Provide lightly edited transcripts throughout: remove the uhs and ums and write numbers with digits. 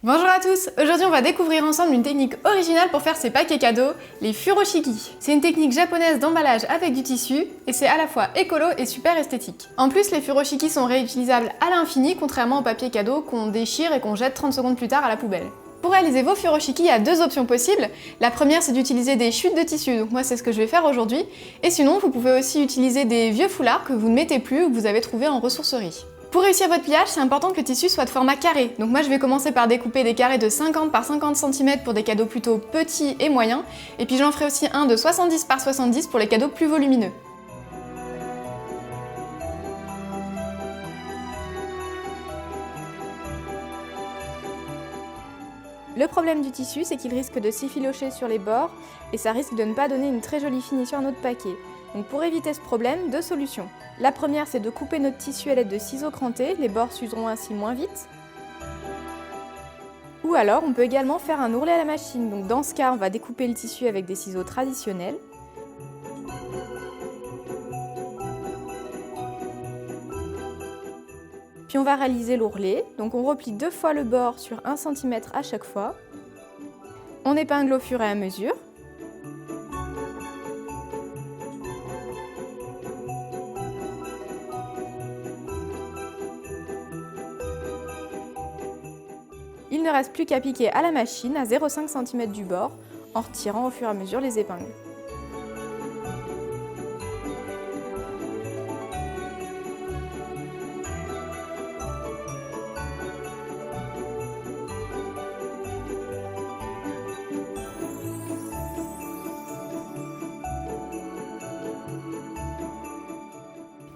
Bonjour à tous! Aujourd'hui on va découvrir ensemble une technique originale pour faire ces paquets cadeaux, les furoshiki. C'est une technique japonaise d'emballage avec du tissu et c'est à la fois écolo et super esthétique. En plus les furoshiki sont réutilisables à l'infini contrairement au papier cadeau qu'on déchire et qu'on jette 30 secondes plus tard à la poubelle. Pour réaliser vos furoshiki, il y a deux options possibles. La première c'est d'utiliser des chutes de tissu, donc moi c'est ce que je vais faire aujourd'hui. Et sinon vous pouvez aussi utiliser des vieux foulards que vous ne mettez plus ou que vous avez trouvés en ressourcerie. Pour réussir votre pliage, c'est important que le tissu soit de format carré. Donc moi je vais commencer par découper des carrés de 50 par 50 cm pour des cadeaux plutôt petits et moyens. Et puis j'en ferai aussi un de 70 par 70 pour les cadeaux plus volumineux. Le problème du tissu, c'est qu'il risque de s'effilocher sur les bords et ça risque de ne pas donner une très jolie finition à notre paquet. Donc pour éviter ce problème, deux solutions. La première, c'est de couper notre tissu à l'aide de ciseaux crantés, les bords s'useront ainsi moins vite. Ou alors, on peut également faire un ourlet à la machine. Donc dans ce cas, on va découper le tissu avec des ciseaux traditionnels. Puis on va réaliser l'ourlet. Donc on replie deux fois le bord sur 1 cm à chaque fois. On épingle au fur et à mesure. Il ne reste plus qu'à piquer à la machine à 0,5 cm du bord en retirant au fur et à mesure les épingles.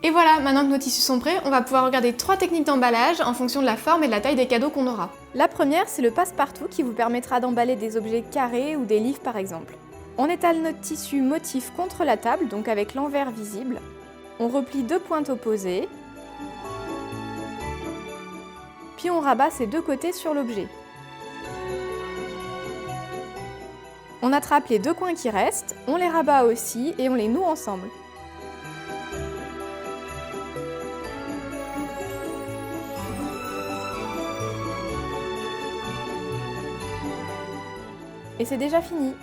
Et voilà, maintenant que nos tissus sont prêts, on va pouvoir regarder 3 techniques d'emballage en fonction de la forme et de la taille des cadeaux qu'on aura. La première, c'est le passe-partout qui vous permettra d'emballer des objets carrés ou des livres par exemple. On étale notre tissu motif contre la table, donc avec l'envers visible. On replie deux pointes opposées. Puis on rabat ces deux côtés sur l'objet. On attrape les deux coins qui restent, on les rabat aussi et on les noue ensemble. Et c'est déjà fini.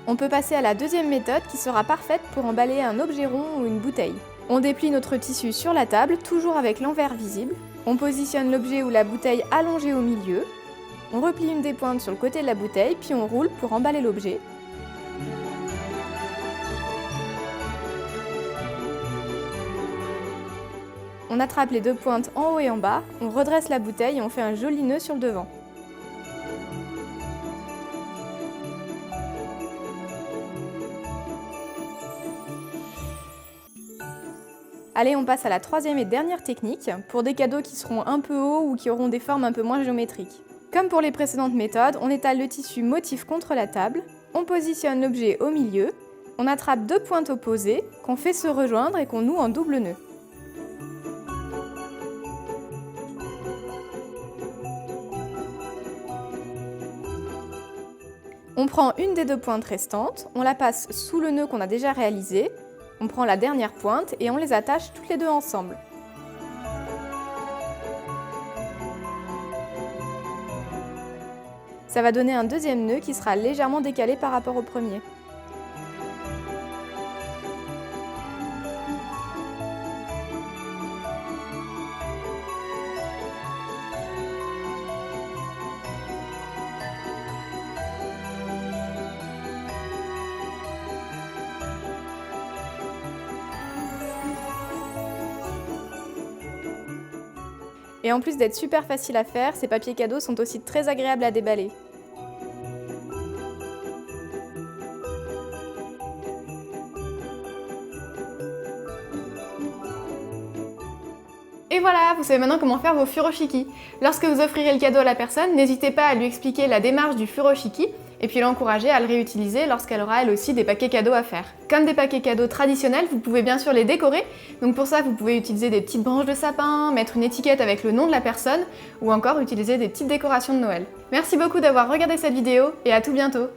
On peut passer à la deuxième méthode qui sera parfaite pour emballer un objet rond ou une bouteille. On déplie notre tissu sur la table, toujours avec l'envers visible. On positionne l'objet ou la bouteille allongée au milieu. On replie une des pointes sur le côté de la bouteille, puis on roule pour emballer l'objet. On attrape les deux pointes en haut et en bas, on redresse la bouteille et on fait un joli nœud sur le devant. Allez, on passe à la troisième et dernière technique, pour des cadeaux qui seront un peu hauts ou qui auront des formes un peu moins géométriques. Comme pour les précédentes méthodes, on étale le tissu motif contre la table, on positionne l'objet au milieu, on attrape deux pointes opposées, qu'on fait se rejoindre et qu'on noue en double nœud. On prend une des deux pointes restantes, on la passe sous le nœud qu'on a déjà réalisé, on prend la dernière pointe et on les attache toutes les deux ensemble. Ça va donner un deuxième nœud qui sera légèrement décalé par rapport au premier. Et en plus d'être super facile à faire, ces papiers cadeaux sont aussi très agréables à déballer. Et voilà, vous savez maintenant comment faire vos furoshiki. Lorsque vous offrirez le cadeau à la personne, n'hésitez pas à lui expliquer la démarche du furoshiki et puis l'encourager à le réutiliser lorsqu'elle aura elle aussi des paquets cadeaux à faire. Comme des paquets cadeaux traditionnels, vous pouvez bien sûr les décorer, donc pour ça vous pouvez utiliser des petites branches de sapin, mettre une étiquette avec le nom de la personne ou encore utiliser des petites décorations de Noël. Merci beaucoup d'avoir regardé cette vidéo et à tout bientôt.